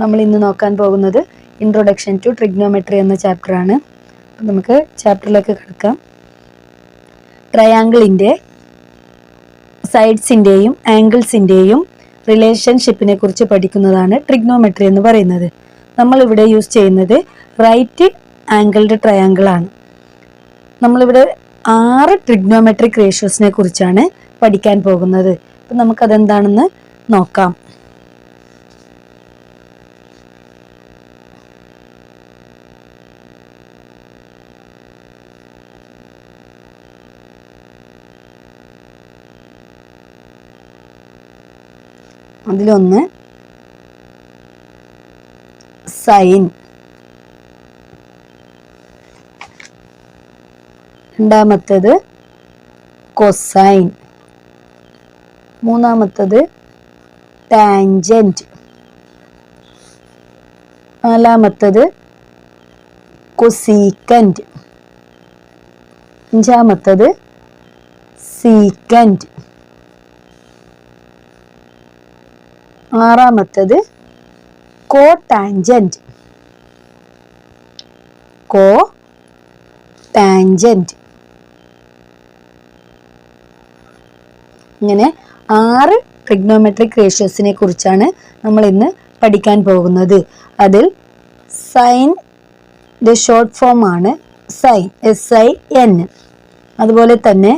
നമ്മൾ ഇന്ന് നോക്കാൻ പോകുന്നത് ഇൻട്രൊഡക്ഷൻ ടു ട്രിഗ്നോമെട്രി എന്ന ചാപ്റ്ററാണ്. നമുക്ക് ചാപ്റ്ററിലേക്ക് കിടക്കാം. ട്രയാങ്കിളിൻ്റെ സൈഡ്സിൻ്റെയും ആംഗിൾസിൻ്റെയും റിലേഷൻഷിപ്പിനെ കുറിച്ച് പഠിക്കുന്നതാണ് ട്രിഗ്നോമെട്രി എന്ന് പറയുന്നത്. നമ്മളിവിടെ യൂസ് ചെയ്യുന്നത് റൈറ്റ് ആംഗിൾഡ് ട്രയാങ്കിൾ ആണ്. നമ്മളിവിടെ 6 ട്രിഗ്നോമെട്രിക് റേഷ്യോസിനെ കുറിച്ചാണ് പഠിക്കാൻ പോകുന്നത്. അപ്പം നമുക്കതെന്താണെന്ന് നോക്കാം. അതിലൊന്ന് സൈൻ, രണ്ടാമത്തത് കൊസൈൻ, മൂന്നാമത്തത് ടാൻജന്റ്, നാലാമത്തത് കൊസീക്കൻറ്റ്, അഞ്ചാമത്തത് സീക്കൻറ്റ്, ആറാമത്തത് കോ ടാൻജന്റ്. ഇങ്ങനെ 6 ട്രിഗ്നോമെട്രിക് റേഷ്യോസിനെ കുറിച്ചാണ് നമ്മൾ ഇന്ന് പഠിക്കാൻ പോകുന്നത്. അതിൽ സൈൻ്റെ ഷോർട്ട് ഫോം ആണ് സൈൻ, SIN. അതുപോലെ തന്നെ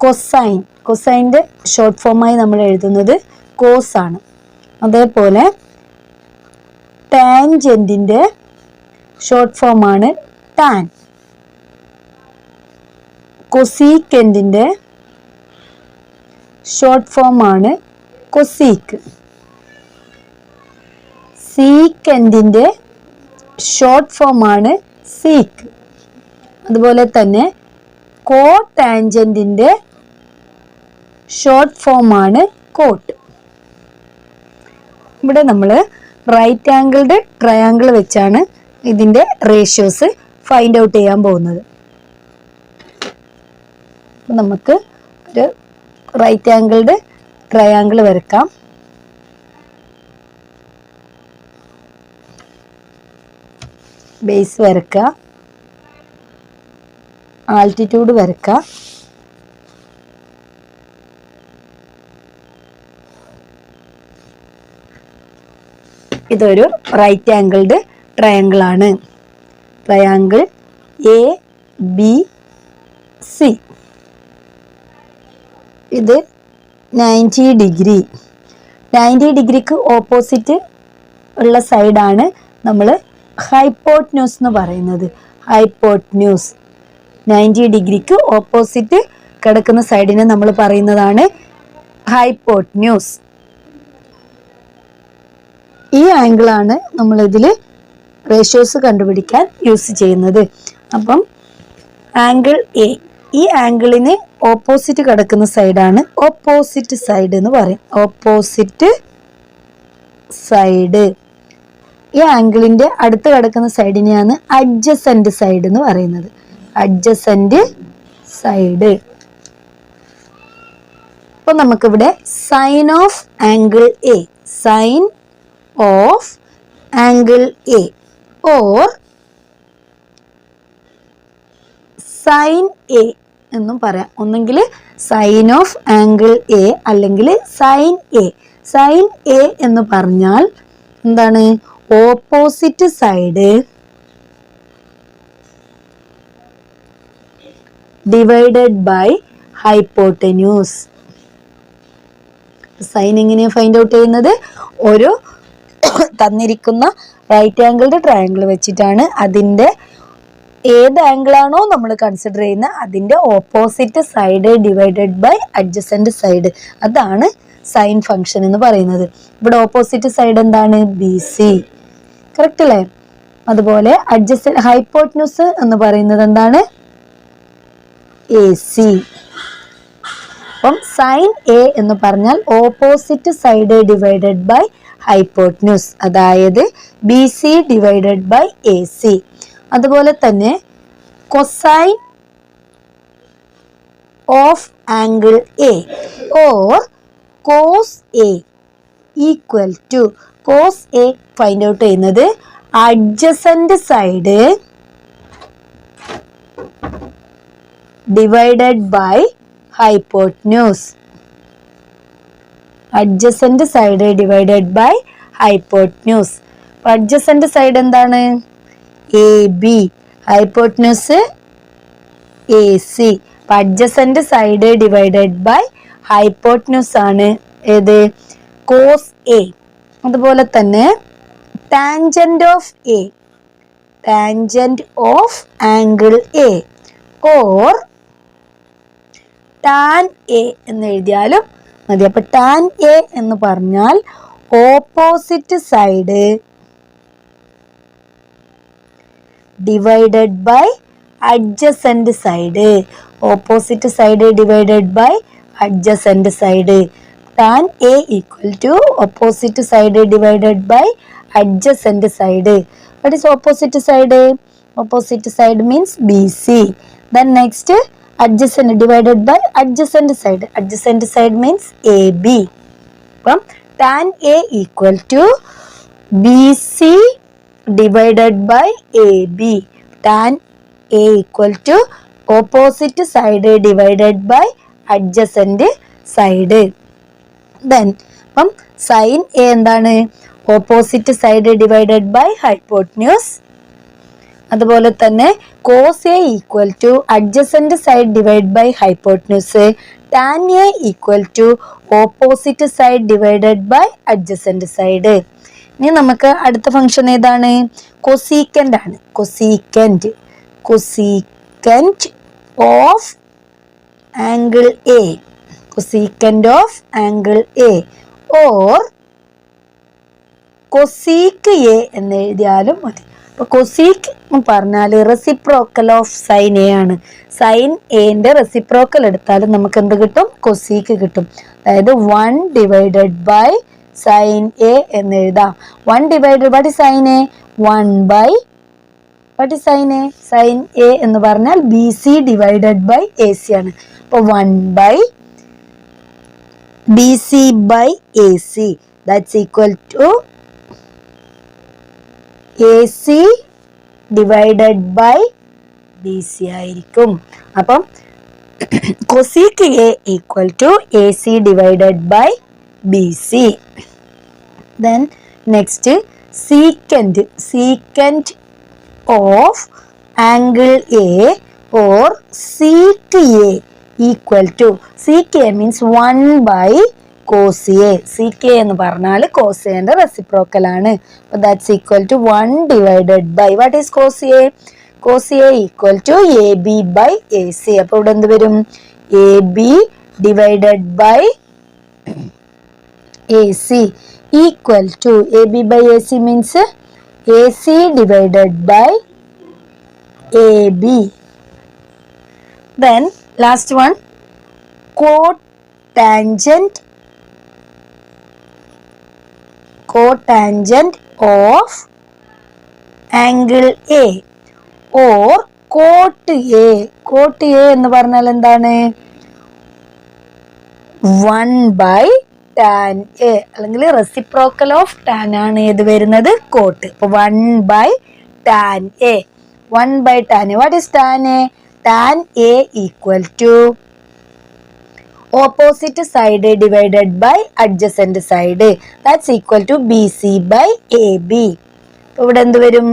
കൊസൈൻ്റെ ഷോർട്ട് ഫോമായി നമ്മൾ എഴുതുന്നത് കോസ് ആണ്. അതേപോലെ ടാൻജന്റിൻ്റെ ഷോർട്ട് ഫോം ആണ് ടാൻ. കൊസീക്കൻറ്റിൻ്റെ ഷോർട്ട് ഫോം ആണ് കൊസീക്ക്. സീക്കൻറ്റിൻ്റെ ഷോർട്ട് ഫോം ആണ് സീക്ക്. അതുപോലെ തന്നെ കോ ടാൻജന്റിൻ്റെ ഷോർട്ട് ഫോം ആണ് കോട്ട്. ഇവിടെ നമ്മൾ റൈറ്റ് ആംഗിൾഡ് ട്രയാങ്കിൾ വെച്ചാണ് ഇതിൻ്റെ റേഷ്യോസ് ഫൈൻഡ് ഔട്ട് ചെയ്യാൻ പോകുന്നത്. നമുക്ക് ഒരു റൈറ്റ് ആംഗിൾഡ് ട്രയാങ്കിൾ വരക്കാം. ബേസ് വരക്കുക, ആൾട്ടിറ്റ്യൂഡ് വരക്കുക, ഇതൊരു റൈറ്റ് ആംഗിൾഡ് ട്രയാങ്കിൾ ആണ്. Triangle ABC. ഇത് 90 ഡിഗ്രി. 90 ഡിഗ്രിക്ക് ഓപ്പോസിറ്റ് ഉള്ള സൈഡാണ് നമ്മൾ ഹൈപ്പോട്ട്ന്യൂസ് എന്ന് പറയുന്നത്. ഹൈപ്പോട്ട്ന്യൂസ് 90 ഡിഗ്രിക്ക് ഓപ്പോസിറ്റ് കിടക്കുന്ന സൈഡിനെ നമ്മൾ പറയുന്നതാണ് ഹൈപ്പോട്ട്ന്യൂസ്. ഈ ആംഗിളാണ് നമ്മളിതിൽ റേഷ്യോസ് കണ്ടുപിടിക്കാൻ യൂസ് ചെയ്യുന്നത്. അപ്പം ആംഗിൾ എ, ഈ ആംഗിളിന് ഓപ്പോസിറ്റ് കിടക്കുന്ന സൈഡാണ് ഓപ്പോസിറ്റ് സൈഡ് എന്ന് പറയും. Opposite side. ഈ ആംഗിളിൻ്റെ അടുത്ത് കിടക്കുന്ന സൈഡിനെയാണ് അഡ്ജസൻറ്റ് സൈഡ് എന്ന് പറയുന്നത്. Adjacent side. അപ്പോൾ നമുക്കിവിടെ sine of angle A, sine of angle A or sine A എന്നും പറയാം. ഒന്നെങ്കിൽ സൈൻ ഓഫ് ആംഗിൾ എ അല്ലെങ്കിൽ സൈൻ എ. സൈൻ എ എന്ന് പറഞ്ഞാൽ എന്താണ്? Opposite side divided by hypotenuse. Sine എങ്ങനെയാണ് ഫൈൻഡ് ഔട്ട് ചെയ്യുന്നത്? ഒരു തന്നിരിക്കുന്ന റൈറ്റ് ആംഗിൾഡ് ട്രയാങ്കിൾ വെച്ചിട്ടാണ് അതിൻ്റെ ഏത് ആംഗിളാണോ നമ്മൾ കൺസിഡർ ചെയ്യുന്നത് അതിൻ്റെ opposite side divided by adjacent side. അതാണ് സൈൻ ഫംഗ്ഷൻ എന്ന് പറയുന്നത്. ഇവിടെ ഓപ്പോസിറ്റ് സൈഡ് എന്താണ്? BC. കറക്റ്റ് അല്ലേ? അതുപോലെ അഡ്ജസൻറ്റ് ഹൈപ്പോട്ട്ന്യൂസ് എന്ന് പറയുന്നത് എന്താണ്? AC. അപ്പം സൈൻ എ എന്ന് പറഞ്ഞാൽ opposite side divided by hypotenuse, അതായത് BC ഡിവൈഡഡ് ബൈ AC. അതുപോലെ തന്നെ cosine of angle A or cos A equal to cos A find out ചെയ്യുന്നത് adjacent side divided by hypotenuse. Adjacent side divided by hypotenuse. Adjacent side എന്താണ്? A B, hypotenuse A C. Adjacent side divided by hypotenuse ആണ് ഏത്? Cos A. അതുപോലെ തന്നെ tangent of A, tangent of angle A or tan A എന്ന് എഴുതിയാലും മതി. അപ്പൊ tan A എന്ന് പറഞ്ഞാൽ opposite side divided by adjacent side. Opposite side divided by adjacent side. Tan A equal to opposite side divided by adjacent side. What is opposite side? Opposite side means BC. Then next adjacent divided by adjacent side. Adjacent side means AB. Tan A equal to BC divided by AB. Tan A equal to opposite side divided by adjacent side. Then sin A എന്താണ്? Opposite side divided by hypotenuse. അതുപോലെ തന്നെ cos A equal to adjacent side divide by hypotenuse. Tan A equal to opposite side divided by adjacent side. ഇനി നമുക്ക് അടുത്ത function ഏതാണ്? Cosecant ആണ്. Cosecant, cosecant of angle A, cosecant of angle A or cosec A എന്ന് എഴുതിയാലും മതി. അപ്പൊ cosec എന്ന് പറഞ്ഞാൽ റെസിപ്രോക്കൽ ഓഫ് സൈൻ എ ആണ്. സൈൻ എന്റെ റെസിപ്രോക്കൽ എടുത്താലും നമുക്ക് എന്ത് കിട്ടും? കൊസീക്ക് കിട്ടും. അതായത് 1 ഡിവൈഡഡ് ബൈ സൈൻ എ എന്ന് എഴുതാം. 1 divided by sine A 1 by what is sine A? Sine A എന്ന് പറഞ്ഞാൽ B C divided by A C ആണ്. അപ്പൊ 1 by B C by A C that's equal to A C divided by B C ആയിരിക്കും. അപ്പം cosec A equal to A C divided by B C. Then next second, second of angle A or sec A equal to, sec A means 1 by cos A. Sec A എന്ന് പറഞ്ഞാൽ cos എന്റെ reciprocal ആണ്. അപ്പോൾ that's equal to 1 divided by what is cos A? Cos A equal to A B by A C. അപ്പോൾ ഇവിടെ എന്ത് വരും? A B divided by A C equal to A B by A C means A C divided by A B. Then last one, cotangent, cotangent of angle A or cot A. Cot A എന്ന് പറഞ്ഞാൽ എന്താണ്? 1 by tan A, അല്ലെങ്കിൽ reciprocal of tan ആണ് ഏത് വരുന്നത്? Cot. അപ്പൊ 1 by tan A, 1 by tan A. What is tan A? Tan A equal to opposite side divided by adjacent side. That's equal to B C by A B. ഇവിടെ എന്ത് വരും?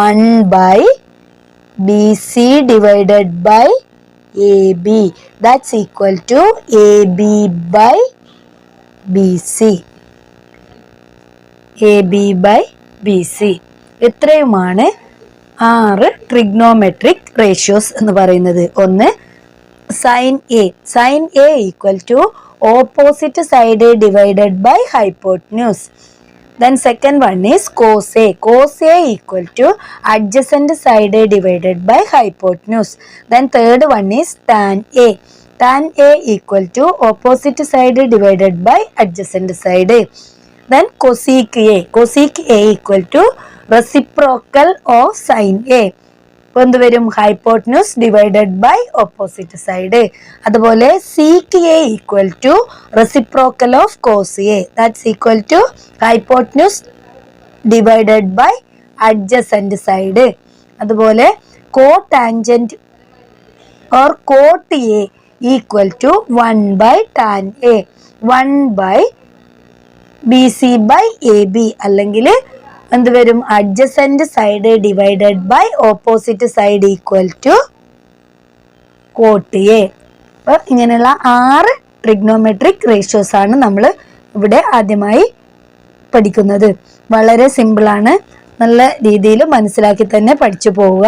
1 by B C divided by A B. That's equal to A B by B C, A B by B C. ഇത്രയുമാണ് 6 trigonometric ratios എന്ന് പറയുന്നത്. ഒന്ന് sine A, sine A equal to opposite side divided by hypotenuse. Then second one is cos A. Cos A equal to adjacent side divided by hypotenuse. Then third one is tan A. Tan A equal to opposite side divided by adjacent side. Then cosec A. Cosec A equal to reciprocal of sin A. അപ്പോൾ എന്ത് വരും? Hypotenuse divided by opposite side. അതുപോലെ sec A equal to reciprocal of cos A, that's equal to hypotenuse divided by adjacent side. അതുപോലെ cotangent or cot A equal to 1 by tan A, 1 by B C by A B, അല്ലെങ്കിൽ എന്ത് വരും? Adjacent side divided by opposite side equal to cot A. അപ്പോൾ ഇങ്ങനെയുള്ള 6 trigonometric ratios ആണ് നമ്മൾ ഇവിടെ ആദ്യമായി പഠിക്കുന്നത്. വളരെ സിമ്പിളാണ്, നല്ല രീതിയിൽ മനസ്സിലാക്കി തന്നെ പഠിച്ചു പോവുക.